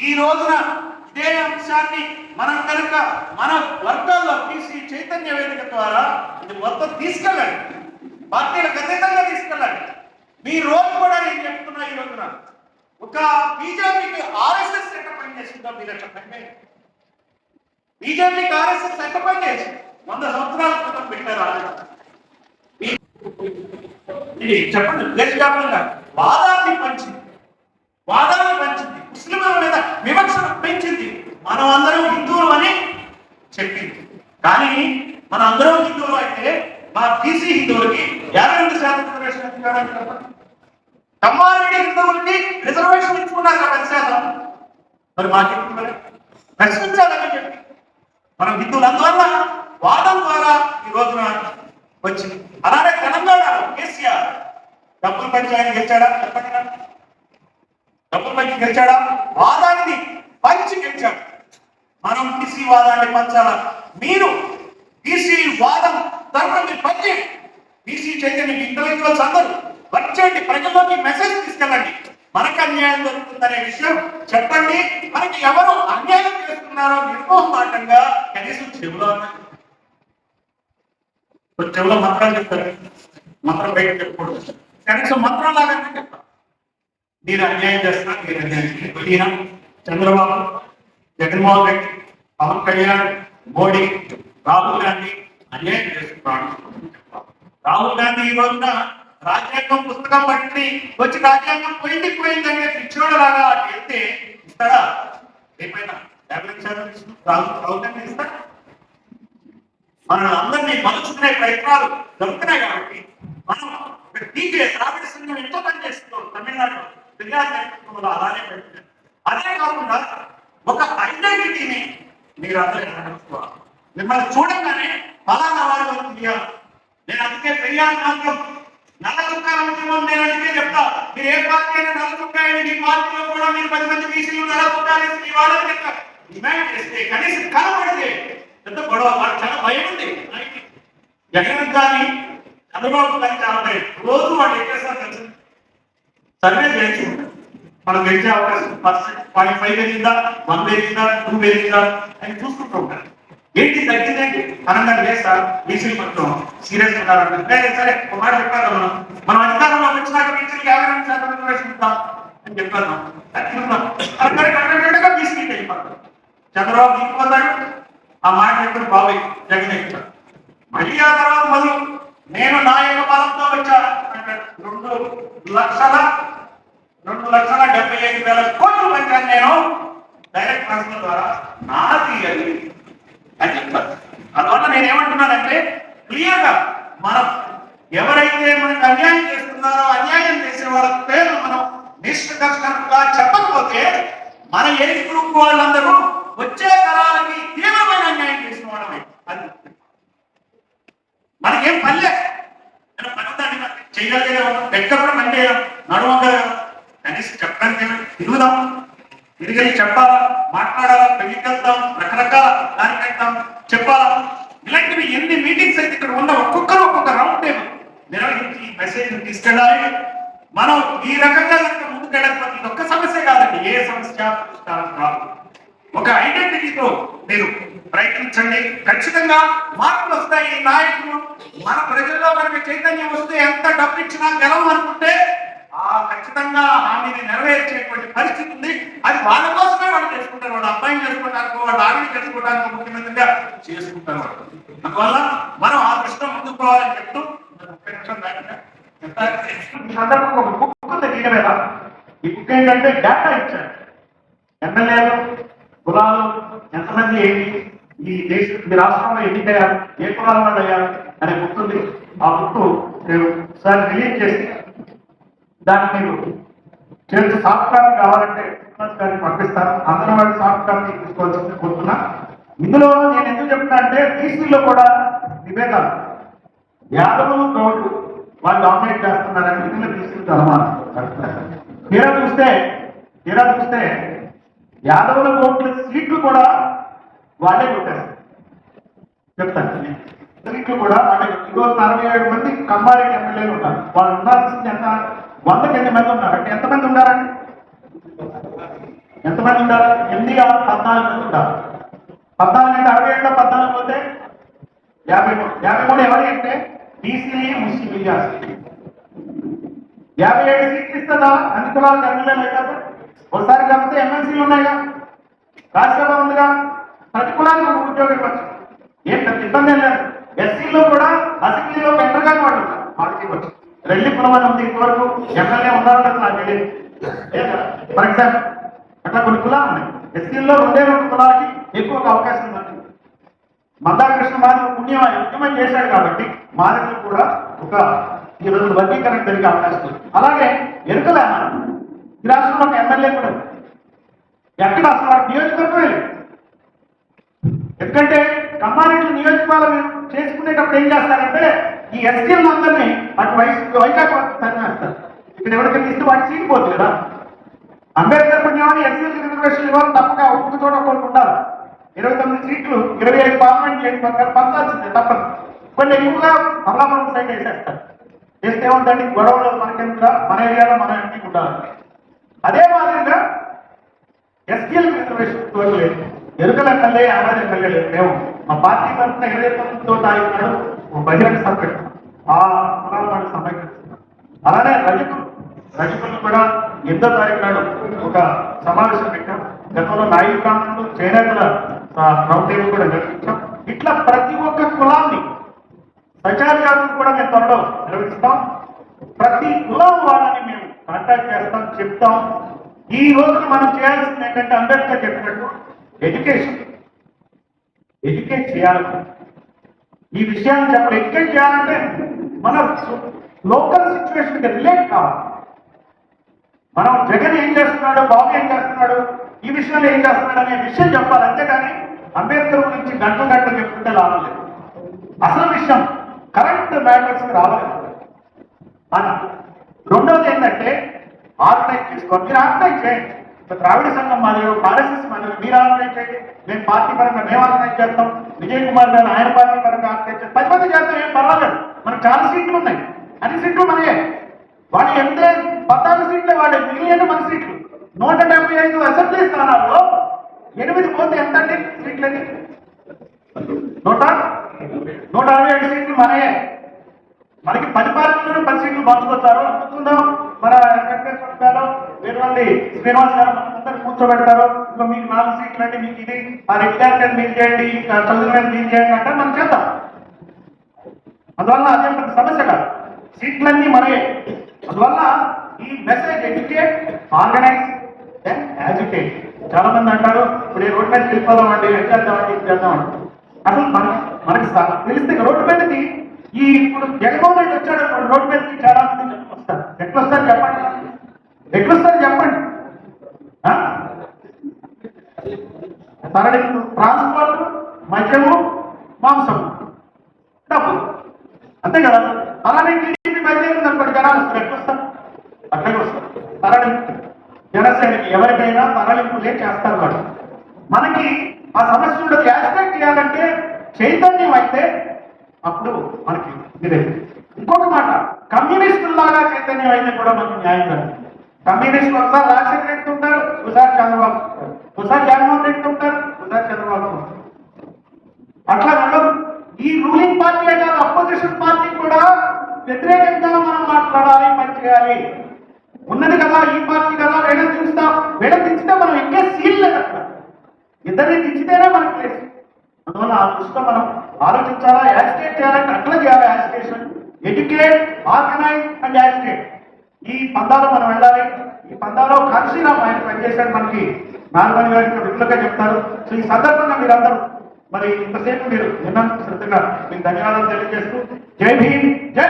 ఈ రోజున ఇదే అంశాన్ని మనం కనుక మన వర్గాల్లో తీసి చైతన్య వేదిక ద్వారా ఇది మొత్తం తీసుకెళ్ళండి, పార్టీలకు అతీతంగా తీసుకెళ్ళండి. మీ రోజు కూడా నేను చెప్తున్నా, ఈ రోజున ఒక బీజేపీకి ఆర్ఎస్ఎస్ ఎట్లా పనిచేస్తుందో మీరు ఎట్లా పనిచేయండి. బీజేపీకి ఆర్ఎస్ఎస్ ఎట్లా పనిచేసి 100 సంవత్సరాల క్రితం పెట్టారు. ఇది చెప్పండి, దేశవ్యాప్తంగా వాదాన్ని పంచింది, ముస్లింల మీద వివక్షను పెంచింది. మనం అందరం హిందువులు అని చెప్పింది. కానీ మన అందరం హిందువులు అయితే మా బీసీ హిందువులకి 52% రిజర్వేషన్ ఇచ్చారు. కమ్మారెడ్డి హిందువులకి రిజర్వేషన్ ఇచ్చుకున్నారు 10%. మరి మాకు ప్రశ్నించాలని చెప్పి మనం హిందువులు అందువల్ల వాదం ద్వారా ఈ రోజున వచ్చింది. అలానే తెలంగాణలో కేసీఆర్ డబ్బులు పంచి ఆయన గెలిచాడా? చెప్పండి, డబ్బులు పంచి గెలిచాడా? వాదాన్ని పంచి గెలిచాడు. మనం బీసీ వాదాన్ని పంచాలా. మీరు బీసీ వాదం తరఫున పంచి బీసీ చైతన్య ఇంటలెక్చువల్స్ అందరూ వచ్చేయండి, ప్రజల్లోకి మెసేజ్ తీసుకెళ్ళండి. మనకు అన్యాయం జరుగుతుందనే విషయం చెప్పండి. మనకి ఎవరు అన్యాయం చేస్తున్నారో నిర్మోహమాటంగా కనీసం చెవులో మంత్రాలు చెప్తారు, మంత్రం బయట చెప్పకూడదు, కనీసం మంత్రం లాగానే చెప్తారు. మీరు అన్యాయం చేస్తున్నారు, మీరు అన్యాయం చంద్రబాబు, జగన్మోహన్ రెడ్డి, పవన్ కళ్యాణ్, మోడీ, రాహుల్ గాంధీ అన్యాయం చేస్తున్నాడు. రాహుల్ గాంధీ ఈ రోజున రాజ్యాంగం పుస్తకం పట్టి వచ్చి రాజ్యాంగం పోయిందంటే పిచ్చోడు లాగా వెళ్తే ఇస్తాడా? ఏమైనా 50% రాహుల్ గాంధీ ఇస్తాడా? మన అందరినీ మలుచుకునే ప్రయత్నాలు జరుగుతున్నాయి. కాబట్టి మనం టీకే ద్రావిడ సంఘం ఎంతో పని చేస్తున్నాం తమిళనాడులో, ఫిర్యాదు అలానే పెడుతున్నారు. అదే కాకుండా ఒక ఐడెంటిటీని మీరు అందరూ మిమ్మల్ని చూడంగానే ఫలానా వాళ్ళు తీయాలి. నేను అందుకే ఫిర్యాదు మాత్రం నల్ల చుక్కాల ఉద్యమం నేను అందుకే చెప్తా. మీరు ఏ పార్టీ అయినా నల్ల చుక్కాయని మీ పార్టీలో కూడా మీరు 10 మంది బీసీలు నల్ల చుక్కాలు మీ వాళ్ళని చెప్తా డిమాండ్ చేస్తే కనీసం కనబడితే ఎంత గొడవ. వాళ్ళకి చాలా భయం ఉంది. జగన్ కానీ చంద్రబాబు కానీ చాలా భయం. రోజు వాళ్ళు ఎక్కడ కలిసి సర్వే చేసి మనం గెలిచే అవకాశం 5 పెరిగిందా, 1 పెరిగిందా, 2 పెరిగిందా అని చూసుకుంటూ ఉంటారు. ఏంటి తగ్గిందండి అనంగా లేదు సార్, బీసీలు మొత్తం సీరియస్ ఉన్నారంటే సరే ఒక మాట చెప్పారు. మనం అధికారంలో వచ్చినాక బీసీలకు 52% రిజర్వేషన్ ఇద్దాం అని చెప్పారు. అక్కడికి బీసీకి వెళ్ళిపోతారు. చంద్రబాబు దిగిపోతాడు, ఆ మాట ఎప్పుడు బాబాయ్ జగన్ ఎక్కుతాడు. మళ్ళీ ఆ తర్వాత మొదలు నేను నా యొక్క బలంతో వచ్చా అంటాడు. 2,75,000 కోట్లు పంచాను నేను డైరెక్ట్ ట్రాన్స్ఫర్ ద్వారా, నాది అది అని చెప్తారు. అందువల్ల నేనేమంటున్నానంటే క్లియర్గా మనం ఎవరైతే మనకు అన్యాయం చేస్తున్నారో అన్యాయం చేసే వాళ్ళ పేరు మనం నిష్కర్షగా చెప్పకపోతే మన ఏజ్ గ్రూప్ వాళ్ళందరూ వచ్చే తరాలకి తీవ్రమైన అన్యాయం చేసిన వాళ్ళమే. అది మనకేం పనిలే, నేను పనిదాన్ని చేయగలిగే ఎక్కడ కూడా పని చేయడం నడవగలం. కనీసం చెప్పడానికి తిరుగుదాం, తిరిగి చెప్పాలా, మాట్లాడాలా, పెళ్లికెళ్తాం, రకరకాల దానికి వెళ్తాం, చెప్పాలా. ఇలాంటివి ఎన్ని మీటింగ్స్ అయితే ఇక్కడ ఉన్న ఒక్కొక్క రౌండ్ టేబుల్ నిర్వహించి మెసేజ్ తీసుకెళ్ళాలి. మనం ఈ రకంగా ముందుకెళ్ళకపోతే ఇది ఒక్క సమస్య కాదండి, ఏ సమస్య పరిష్కారం కాదు. ఒక ఐడెంటిటీతో మీరు ప్రయత్నించండి, ఖచ్చితంగా మార్పులు వస్తాయి. ఈ నాయకులు మన ప్రజల్లో మనకి చైతన్యం వస్తే ఎంత డబ్బు ఇచ్చినా గెలవం అనుకుంటే ఖచ్చితంగా హామీని నెరవేర్చేటువంటి పరిస్థితి ఉంది. అది వాళ్ళ కోసమే వాళ్ళు చేసుకుంటారు. వాళ్ళ అబ్బాయిని చేసుకోవడానికి, వాళ్ళ ఆవిని చేసుకోవడానికి ముఖ్యమంత్రిగా చేసుకుంటారు. అందువల్ల మనం ఆ దృష్టిలో ముందుకు పోవాలని చెప్తూ సందర్భంగా ఒక బుక్ ఉంది దీని మీద. ఈ బుక్ ఏంటంటే డేటా ఇచ్చారు. ఎమ్మెల్యేలు కులాలు ఎంతమంది ఏంటి, ఈ రాష్ట్రంలో ఎన్నికయ్యారు, ఏ కులాల వాళ్ళు అయ్యారు అనే బుక్ ఉంది. ఆ బుక్ నేను ఒకసారి రిలీజ్ చేసి దాన్ని మీరు చేసి సాఫ్ట్ కాపీ కావాలంటే గారికి పంపిస్తాను. అంగన్వాడీ సాఫ్ట్ కాపీ తీసుకోవాల్సింది కోరుతున్నా. ఇందులో నేను ఎందుకు చెప్తున్నా అంటే బీసీలో కూడా విభేదాలు, యాదవులు గౌడ్లు వాళ్ళు డామినేట్ చేస్తున్నారని మిగిలిన బీసీలకు అనుమానం. తీరా చూస్తే యాదవుల గౌడ్ల సీట్లు కూడా వాళ్ళే కొట్టారు. చెప్తాను, సీట్లు కూడా వాళ్ళే. ఈరోజు 47 మంది కమ్మారెడ్డి ఎమ్మెల్యేలు ఉన్నారు. వాళ్ళు ఉండాల్సింది ఎంత, 100కి ఎన్ని మంది ఉన్నారు అంటే ఎంతమంది ఉన్నారండి? ఎంతమంది ఉండాలి? 8, 6, 14 మంది ఉండాలి. 14 అంటే 67లో 14 పోతే 53. 53 ఎవరి అంటే బీసీలీ, ముస్లింలు, జాస్తి. 57 సీట్లు ఇస్తుందా? అన్ని కులాలకు ఎమ్మెల్యేలు కదా. ఒకసారి కాకపోతే ఎమ్మెల్సీలు ఉన్నాయిగా, రాజ్యసభ ఉందిగా, ప్రతి కులానికి ఒక ఉద్యోగం ఇవ్వచ్చు. ఏం పెద్ద ఇబ్బంది ఏం లేదు. ఎస్సీలో కూడా అసెంబ్లీలో ఎంటర్ కాని వాళ్ళు వాళ్ళకి ఇవ్వచ్చు. రెల్లి కులం అని ఉంది, ఇంతవరకు ఎమ్మెల్యే ఉన్నారో నాకు తెలియదు. ఫర్ ఎగ్జాంపుల్ అట్లా కొన్ని కులాలు ఉన్నాయి. ఎస్సీల్లో 2 కులాలకి ఎక్కువ అవకాశం ఉంది. మందాకృష్ణ మాదిరి ఉద్యమం చేశాడు కాబట్టి మాదిరి కూడా ఒక 2 వర్గీకరణ జరిగే అవకాశం ఉంది. అలాగే ఎరుకల ఈ రాష్ట్రంలో ఒక ఎమ్మెల్యే కూడా ఎక్కడ అసలు వారి నియోజకవర్గమే లేదు. ఎందుకంటే కమ్మారెడ్డి నియోజకవర్గం చేసుకునేటప్పుడు ఏం చేస్తారంటే ఈ ఎస్సీలను అందరినీ అటు వైకాపా తరిమేస్తారు. ఇక్కడ ఎవరికైనా ఇస్తే వాటి సీట్ పోతుంది కదా. అంబేద్కర్ పుణ్యమని ఎస్సీలకు రిజర్వేషన్ ఇవ్వాలి, తప్పక ఒక్క చోట కోరుకుంటారు. 29 సీట్లు 25 పార్లమెంట్ పంచాల్సిందే తప్పదు. కొన్ని ఎక్కువగా అమలాపురం సైడ్ వేసేస్తారు. చేస్తే ఏముందండి, గొడవలు మనకెందుకు, మన ఏరియాలో మన ఎంపీ ఉండాలి. అదే మాదిరిగా ఎస్సీలకు రిజర్వేషన్ లేదు. ఎరుకల ఎమ్మెల్యే, ఆనాడు ఎమ్మెల్యే లేదు. మేము మా పార్టీ తరఫున 29వ తారీఖు నాడు బహిరంగ సభ పెట్టాం. ఆ కులాలను సమీకరిస్తున్నాం. అలానే రజకులు కూడా 8వ తారీఖు నాడు ఒక సమావేశం పెట్టాం. గతంలో నాయుడు బ్రాహ్మణులు, చేనేతల రౌండ్ టేబుల్ కూడా నిర్వహించాం. ఇట్లా ప్రతి ఒక్క కులాన్ని ప్రచార జాతులు కూడా మేము త్వరలో నిర్వహిస్తాం. ప్రతి కులం వాళ్ళని మేము కాంటాక్ట్ చేస్తాం, చెప్తాం. ఈ రోజు మనం చేయాల్సింది ఏంటంటే అంబేద్కర్ చెప్పినట్టు ఎడ్యుకేట్ చేయాలి. ఈ విషయాన్ని చెప్పాలి. ఎడ్యుకేట్ చేయాలంటే మన లోకల్ సిచ్యువేషన్కి రిలేట్ కావాలి. మనం జగన్ ఏం చేస్తున్నాడు, బాబు ఏం చేస్తున్నాడు, ఈ విషయంలో ఏం చేస్తున్నాడు అనే విషయం చెప్పాలి. అంతేగాని అంబేద్కర్ గురించి గంటలు చెప్పుకుంటే లాభం లేదు. అసలు విషయం కరెంట్ మ్యాటర్స్ రావాలి. రెండవది ఏంటంటే ఆర్గనైజ్ చేసుకోవాలి. మీరు ఆర్గనైజ్ చేయండి. ద్రావిడ సంఘం మాదిరి, ఆర్ఎస్ఎస్ మాదిరి మీరు ఆర్గనైజ్ చేయండి. మేము పార్టీ పరంగా మేము ఆర్గనైజ్ చేస్తాం. విజయ్ కుమార్ గారు ఆయన పార్టీ పరంగా ఆర్గనైజ్ చేస్తాం. 10 మంది చేస్తాం, ఏం పర్వాలేదు. మనకు చాలా సీట్లు ఉన్నాయి. అన్ని సీట్లు మనయే. వాళ్ళు ఎంతే 14 సీట్లే వాళ్ళే, మిగిలిన మన సీట్లు 175 అసెంబ్లీ స్థానాల్లో 8 పోతే ఎంత అండి సీట్లని? 167 సీట్లు మనయే. మనకి 10 పార్టీలను 10 సీట్లు పంచుకొస్తారు. కూర్చుందాం, మన వెంకటేశ్వర గారు, వీరవల్లి శ్రీనివాస్ గారు అందరూ కూర్చోబెడతారు. ఇంకా మీకు 4 సీట్లు అంటే మీకు ఇది, ఆ రెగ్యులర్ మీరు చేయండి, చదువు మీద మీరు చేయండి అంటే మనం చేద్దాం. అందువల్ల అదే సమస్య కాదు, సీట్లన్నీ మనయే. అందువల్ల ఈ message educate, organise and agitate. చాలా మంది అంటారు ఇప్పుడు ఈ రోడ్డు మీదకి వెళ్ళిపోదామండి, ఏం చేద్దామండి, ఇది చేద్దామండి. అసలు మనకి తెలిస్తే రోడ్డు మీదకి ఇప్పుడు జగన్మోహన్ రెడ్డి వచ్చాడు, రోడ్డు మీదకి చాలా మంది వస్తారు. ఎట్లొస్తారు చెప్పండి, ఎట్లొస్తారు చెప్పండి. తరలింపు, ట్రాన్స్పోర్ట్, మద్యము, మాంసము, డబ్బు, అంతే కదా. అలానే టీడీపీ బయలుదేరింది అనుకోండి, జనాలు వస్తారు. ఎట్లొస్తారు? అట్లాగే వస్తారు. తరలింపు, జనసేనకి ఎవరికైనా తరలింపులే చేస్తారు వాళ్ళు. మనకి ఆ సమస్య ఉండదు. యాక్సెప్ట్ చేయాలంటే చైతన్యం అయితే అప్పుడు మనకి ఇదే. ఇంకొక మాట, కమ్యూనిస్టులాగా చైతన్యం అయితే కూడా మనకి న్యాయం కాదు. కమ్యూనిస్టులు ఒకసారి రాజశేఖర రెడ్డి ఉంటారు, ఒకసారి చంద్రబాబు, ఒకసారి జగన్మోహన్ రెడ్డి ఉంటారు, ఒకసారి చంద్రబాబు ఉంటారు. అట్లా ఉండదు. ఈ రూలింగ్ పార్టీయే కాదు, అపోజిషన్ పార్టీ కూడా వ్యతిరేకంగా మనం మాట్లాడాలి, పనిచేయాలి. ఉన్నది కదా ఈ పార్టీ కదా, వేడం దించుతాం. వేడం దించితే మనం ఎక్కే సీల్ లేదు అక్కడ. ఇద్దరిని దించితేనే మనకు లేదు. అందువల్ల ఆ దృష్టిలో మనం ఆలోచించాలా. యాజిటేట్ చేయాలంటే అట్లా చేయాలి. Agitation, educate, organise and agitate. ఈ పందాలో మనం వెళ్ళాలి. ఈ పందాలో కాశీరామ్ ఆయన పనిచేశాడు. మనకి నాగమణి గారు విపులంగా చెప్తారు. సో ఈ సందర్భంగా మీరందరూ మరి ఇంతసేపు మీరు విన్నందుకు శ్రద్ధగా మీకు ధన్యవాదాలు తెలియజేస్తూ జై భీమ్, జై